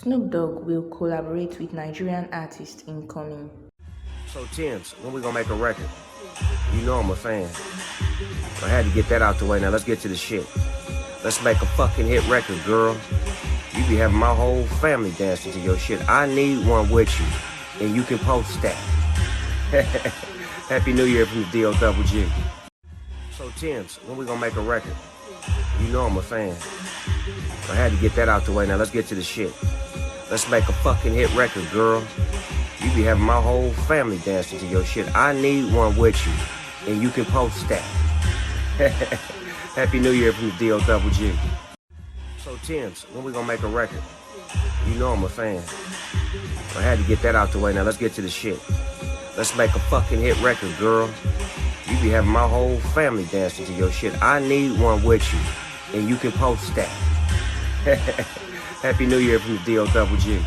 Snoop Dogg will collaborate with Nigerian artist incoming. So Tim's, when we gonna make a record? You know I'm a fan. I had to get that out the way. Now let's get to the shit. Let's make a fucking hit record, girl. You be having my whole family dancing to your shit. I need one with you, and you can post that. Happy New Year from the D.O.G. So Tim's, when we gonna make a record? You know I'm a fan. I had to get that out the way. Now let's get to the shit. Let's make a fucking hit record, girl. You be having my whole family dancing to your shit. I need one with you, and you can post that. Happy New Year from the D.O.G. So Tim's, when we gonna make a record? You know I'm a fan. I had to get that out the way. Now let's get to the shit. Let's make a fucking hit record, girl. You be having my whole family dancing to your shit. I need one with you, and you can post that. Happy New Year from the D.O.G.